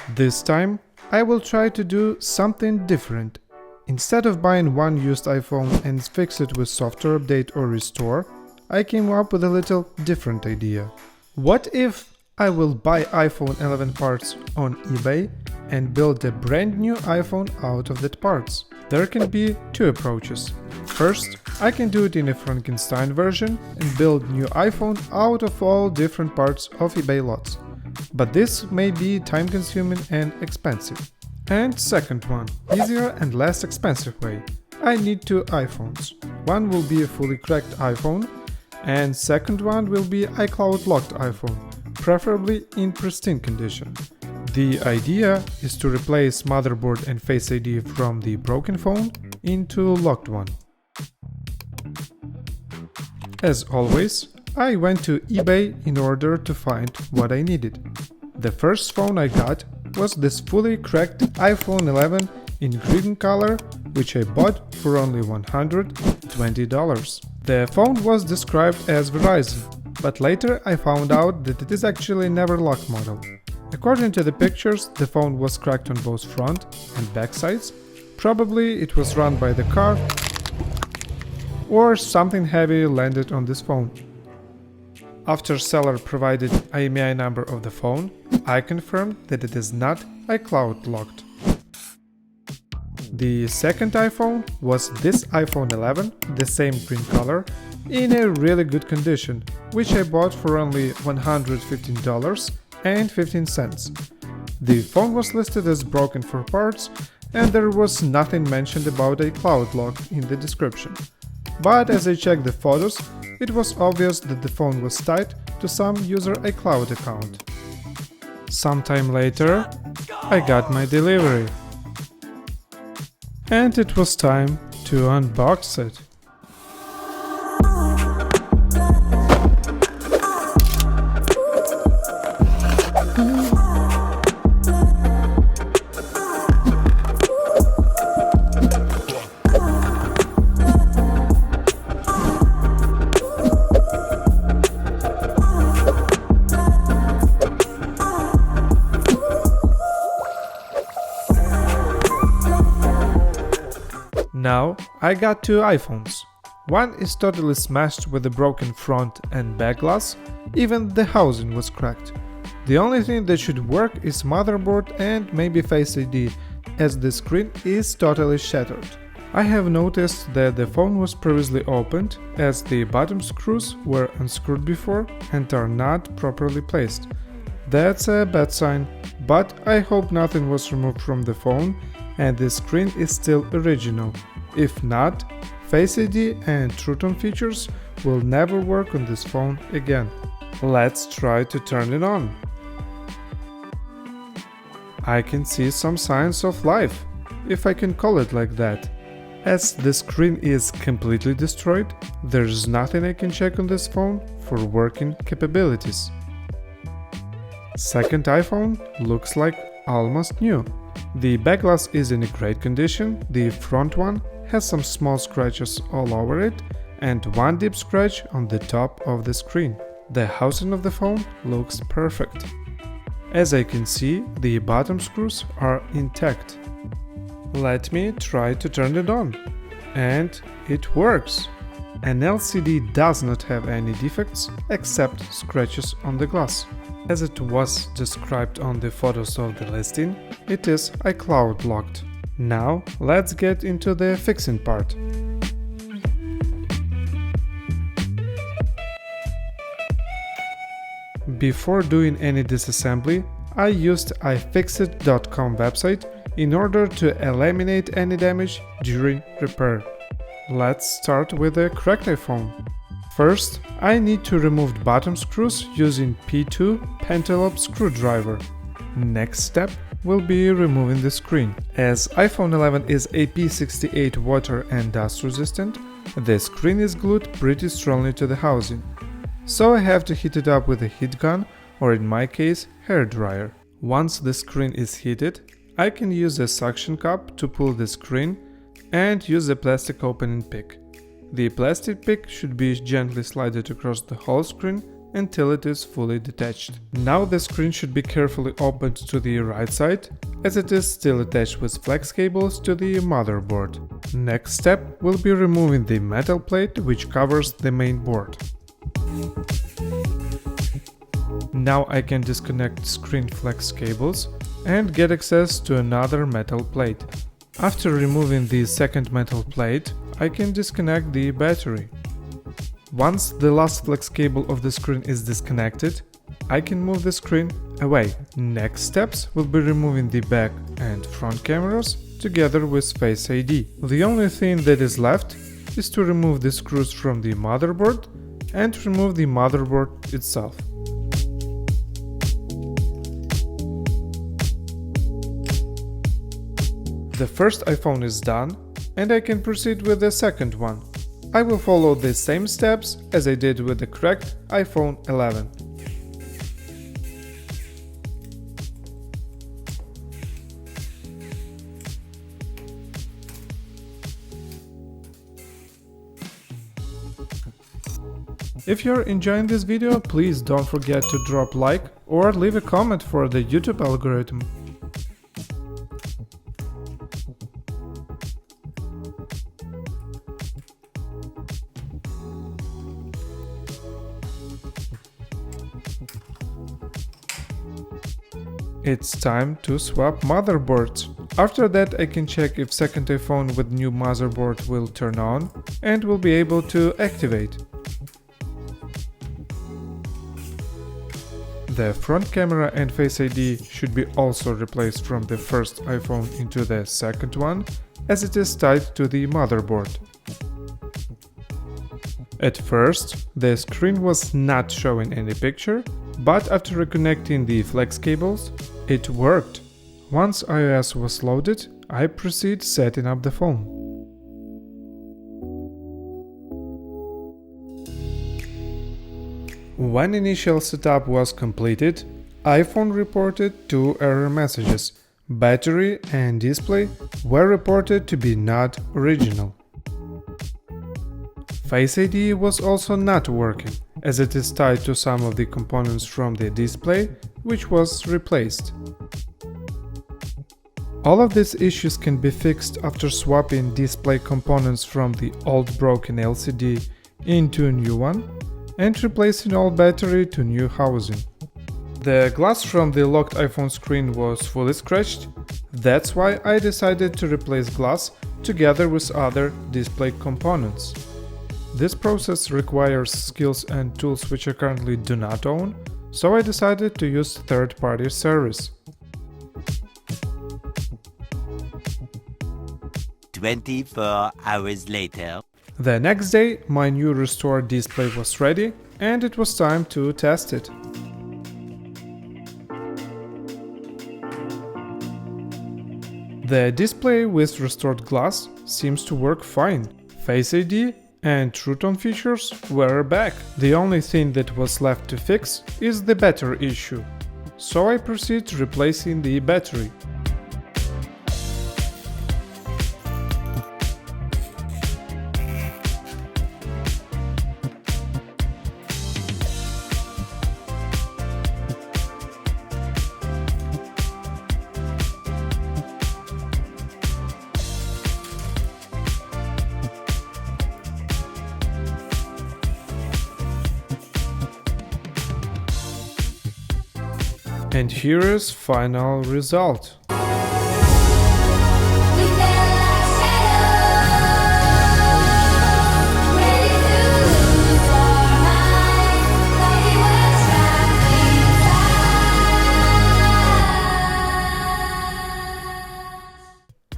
This time, I will try to do something different. Instead of buying one used iPhone and fix it with software update or restore, I came up with a little different idea. What if I will buy iPhone 11 parts on eBay and build a brand new iPhone out of that parts? There can be two approaches. First, I can do it in a Frankenstein version and build new iPhone out of all different parts of eBay lots. But this may be time-consuming and expensive. And second one, easier and less expensive way. I need two iPhones. One will be a fully cracked iPhone, and second one will be iCloud locked iPhone, preferably in pristine condition. The idea is to replace motherboard and Face ID from the broken phone into locked one. As always, I went to eBay in order to find what I needed. The first phone I got was this fully cracked iPhone 11 in green color, which I bought for only $120. The phone was described as Verizon, but later I found out that it is actually a never lock model. According to the pictures, the phone was cracked on both front and back sides. Probably it was run by the car or something heavy landed on this phone. After seller provided IMEI number of the phone, I confirmed that it is not iCloud locked. The second iPhone was this iPhone 11, the same green color, in a really good condition, which I bought for only $115.15. The phone was listed as broken for parts, and there was nothing mentioned about iCloud lock in the description. But as I checked the photos, it was obvious that the phone was tied to some user iCloud account. Sometime later, I got my delivery. And it was time to unbox it. Now I got two iPhones. One is totally smashed with a broken front and back glass, even the housing was cracked. The only thing that should work is motherboard and maybe Face ID, as the screen is totally shattered. I have noticed that the phone was previously opened, as the bottom screws were unscrewed before and are not properly placed. That's a bad sign, but I hope nothing was removed from the phone and the screen is still original. If not, Face ID and True Tone features will never work on this phone again. Let's try to turn it on. I can see some signs of life, if I can call it like that. As the screen is completely destroyed, there's nothing I can check on this phone for working capabilities. Second iPhone looks like almost new. The back glass is in a great condition, the front one has some small scratches all over it and one deep scratch on the top of the screen. The housing of the phone looks perfect. As I can see, the bottom screws are intact. Let me try to turn it on. And it works! An LCD does not have any defects except scratches on the glass. As it was described on the photos of the listing, it is iCloud locked. Now let's get into the fixing part. Before doing any disassembly, I used iFixit.com website in order to eliminate any damage during repair. Let's start with a cracked iPhone. First, I need to remove the bottom screws using P2 Pentalobe screwdriver. Next step will be removing the screen. As iPhone 11 is IP68 water and dust resistant, the screen is glued pretty strongly to the housing. So I have to heat it up with a heat gun, or in my case, hair dryer. Once the screen is heated, I can use a suction cup to pull the screen and use a plastic opening pick. The plastic pick should be gently slided across the whole screen until it is fully detached. Now the screen should be carefully opened to the right side, as it is still attached with flex cables to the motherboard. Next step will be removing the metal plate which covers the main board. Now I can disconnect screen flex cables and get access to another metal plate. After removing the second metal plate, I can disconnect the battery. Once the last flex cable of the screen is disconnected, I can move the screen away. Next steps will be removing the back and front cameras together with Face ID. The only thing that is left is to remove the screws from the motherboard and remove the motherboard itself. The first iPhone is done, and I can proceed with the second one. I will follow the same steps as I did with the correct iPhone 11. If you're enjoying this video, please don't forget to drop like or leave a comment for the YouTube algorithm. It's time to swap motherboards. After that I can check if second iPhone with new motherboard will turn on and will be able to activate. The front camera and Face ID should be also replaced from the first iPhone into the second one, as it is tied to the motherboard. At first, the screen was not showing any picture, but after reconnecting the flex cables, it worked. Once iOS was loaded, I proceed setting up the phone. When initial setup was completed, iPhone reported two error messages. Battery and display were reported to be not original. Face ID was also not working, as it is tied to some of the components from the display, which was replaced. All of these issues can be fixed after swapping display components from the old broken LCD into a new one and replacing old battery to new housing. The glass from the locked iPhone screen was fully scratched. That's why I decided to replace glass together with other display components. This process requires skills and tools which I currently do not own, so I decided to use third-party service. 24 hours later. The next day, my new restored display was ready, and it was time to test it. The display with restored glass seems to work fine. Face ID and True Tone features were back. The only thing that was left to fix is the battery issue. So I proceed replacing the battery. And here is final result.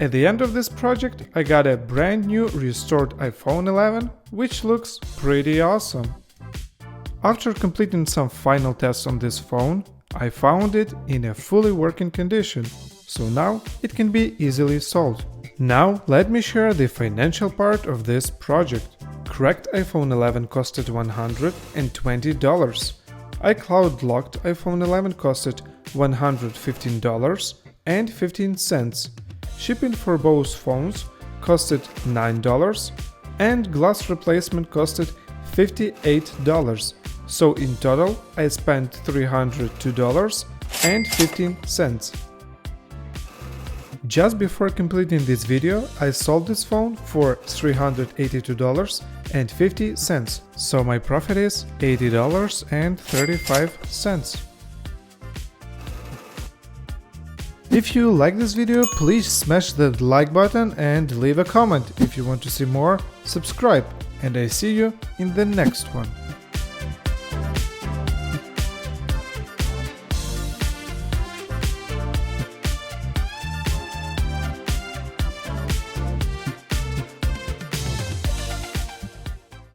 At the end of this project, I got a brand new restored iPhone 11, which looks pretty awesome. After completing some final tests on this phone, I found it in a fully working condition, so now it can be easily sold. Now let me share the financial part of this project. Correct iPhone 11 costed $120. iCloud locked iPhone 11 costed $115.15. Shipping for both phones costed $9, and glass replacement costed $58. So in total, I spent $302.15. Just before completing this video, I sold this phone for $382.50, so my profit is $80.35. If you like this video, please smash the like button and leave a comment. If you want to see more, subscribe, and I see you in the next one.